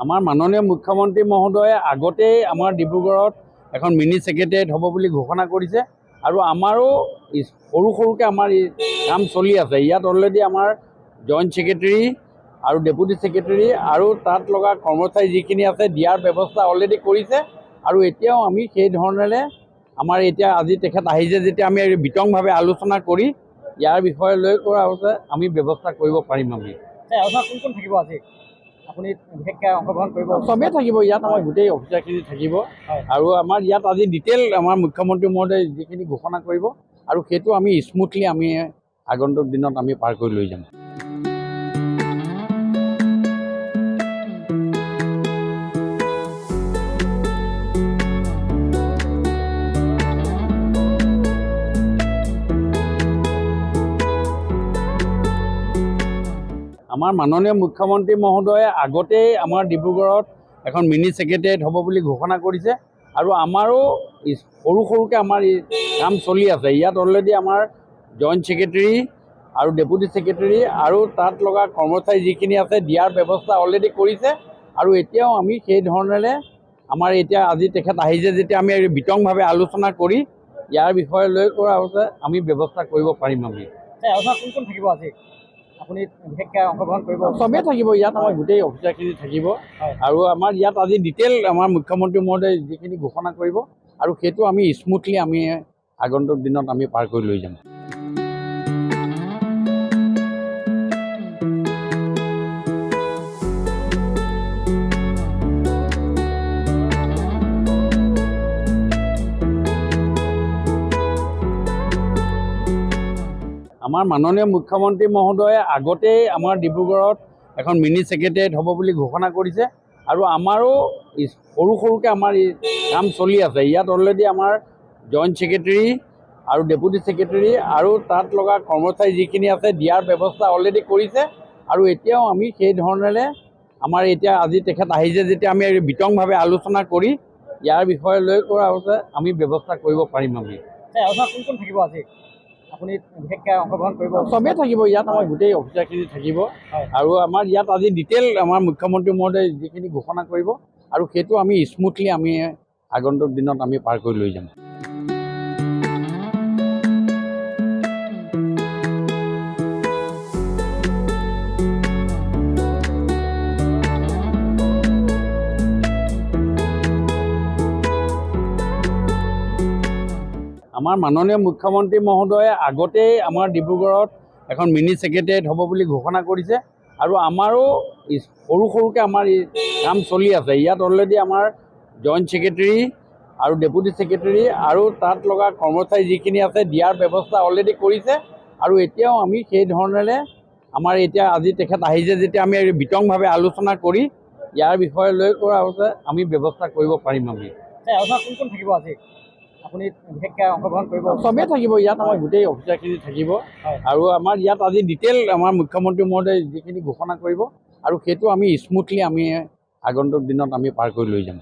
আমাৰ মাননীয় মুখ্যমন্ত্ৰী মহোদয়ে আগতেই আমাৰ ডিব্ৰুগড়ত এখন মিনি ছেক্ৰেটাৰিয়েট হ'ব বুলি ঘোষণা কৰিছে আৰু আমাৰো সৰুকৈ আমাৰ কাম চলি আছে। ইয়াত অলৰেডি আমাৰ জইণ্ট ছেক্ৰেটাৰী আৰু ডেপুটি ছেক্ৰেটাৰী আৰু তাত লগা কৰ্মচাৰী যিখিনি আছে দিয়াৰ ব্যৱস্থা অলৰেডি কৰিছে আৰু এতিয়াও আমি সেই ধৰণেৰে আমাৰ এতিয়া আজি তেখেত আহিছে যেতিয়া আমি বিতংভাৱে আলোচনা কৰি ইয়াৰ বিষয়ে লৈ কৰা হৈছে আমি ব্যৱস্থা কৰিব পাৰিম। আমি কোন কোন থাকিব আজি আপুনি বিশেষকৈ অংশগ্ৰহণ কৰিব? চবেই থাকিব, ইয়াত আমাৰ গোটেই অফিচাৰখিনি থাকিব আৰু আমাৰ ইয়াত আজি ডিটেইল আমাৰ মুখ্যমন্ত্ৰী মহোদয়ে যিখিনি ঘোষণা কৰিব আৰু সেইটো আমি স্মুথলি আমি আগন্তুক দিনত আমি পাৰ কৰি লৈ যাম। আমাৰ মাননীয় মুখ্যমন্ত্ৰী মহোদয়ে আগতেই আমাৰ ডিব্ৰুগড়ত এখন মিনি ছেক্ৰেটাৰিয়েট হ'ব বুলি ঘোষণা কৰিছে আৰু আমাৰো সৰুকৈ আমাৰ কাম চলি আছে। ইয়াত অলৰেডি আমাৰ জইণ্ট ছেক্ৰেটাৰী আৰু ডেপুটি ছেক্ৰেটাৰী আৰু তাত লগা কৰ্মচাৰী যিখিনি আছে দিয়াৰ ব্যৱস্থা অলৰেডি কৰিছে আৰু এতিয়াও আমি সেই ধৰণেৰে আমাৰ এতিয়া আজি তেখেত আহিছে যেতিয়া আমি বিতংভাৱে আলোচনা কৰি ইয়াৰ বিষয়ে লৈ কৰা হৈছে আমি ব্যৱস্থা কৰিব পাৰিম। আমি কোন কোন থাকিব আজি আপুনি বিশেষকৈ অংশগ্ৰহণ কৰিব? চবেই থাকিব, ইয়াত আমাৰ গোটেই অফিচাৰখিনি থাকিব আৰু আমাৰ ইয়াত আজি ডিটেইল আমাৰ মুখ্যমন্ত্ৰী মহোদয়ে যিখিনি ঘোষণা কৰিব আৰু সেইটো আমি স্মুথলি আমি আগন্তুক দিনত আমি পাৰ কৰি লৈ যাম। আমাৰ মাননীয় মুখ্যমন্ত্ৰী মহোদয়ে আগতেই আমাৰ ডিব্ৰুগড়ত এখন মিনি ছেক্ৰেটাৰিয়েট হ'ব বুলি ঘোষণা কৰিছে আৰু আমাৰো সৰুকৈ আমাৰ কাম চলি আছে। ইয়াত অলৰেডি আমাৰ জইণ্ট ছেক্ৰেটাৰী আৰু ডেপুটি ছেক্ৰেটাৰী আৰু তাত লগা কৰ্মচাৰী যিখিনি আছে দিয়াৰ ব্যৱস্থা অলৰেডি কৰিছে আৰু এতিয়াও আমি সেই ধৰণেৰে আমাৰ এতিয়া আজি তেখেত আহিছে যেতিয়া আমি বিতংভাৱে আলোচনা কৰি ইয়াৰ বিষয়ে লৈ কৰা হৈছে আমি ব্যৱস্থা কৰিব পাৰিম। আমি কোন কোন থাকিব আজি আপুনি বিশেষকৈ অংশগ্ৰহণ কৰিব? চবেই থাকিব, ইয়াত আমাৰ গোটেই অফিচাৰখিনি থাকিব আৰু আমাৰ ইয়াত আজি ডিটেইল আমাৰ মুখ্যমন্ত্ৰী মহোদয়ে যিখিনি ঘোষণা কৰিব আৰু সেইটো আমি স্মুথলি আমি আগন্তুক দিনত আমি পাৰ কৰি লৈ যাম। আমাৰ মাননীয় মুখ্যমন্ত্ৰী মহোদয়ে আগতেই আমাৰ ডিব্ৰুগড়ত এখন মিনি ছেক্ৰেটাৰিয়েট হ'ব বুলি ঘোষণা কৰিছে আৰু আমাৰো সৰুকৈ আমাৰ কাম চলি আছে। ইয়াত অলৰেডি আমাৰ জইণ্ট ছেক্ৰেটাৰী আৰু ডেপুটি ছেক্ৰেটাৰী আৰু তাত লগা কৰ্মচাৰী যিখিনি আছে দিয়াৰ ব্যৱস্থা অলৰেডি কৰিছে আৰু এতিয়াও আমি সেই ধৰণেৰে আমাৰ এতিয়া আজি তেখেত আহিছে যেতিয়া আমি বিতংভাৱে আলোচনা কৰি ইয়াৰ বিষয়ে লৈ কৰা হৈছে আমি ব্যৱস্থা কৰিব পাৰিম। আমি কোন কোন থাকিব আজি আপুনি বিশেষকৈ অংশগ্ৰহণ কৰিব? চবেই থাকিব, ইয়াত আমাৰ গোটেই অফিচাৰখিনি থাকিব আৰু আমাৰ ইয়াত আজি ডিটেইল আমাৰ মুখ্যমন্ত্ৰী মহোদয়ে যিখিনি ঘোষণা কৰিব আৰু সেইটো আমি স্মুথলি আমি আগন্তুক দিনত আমি পাৰ কৰি লৈ যাম।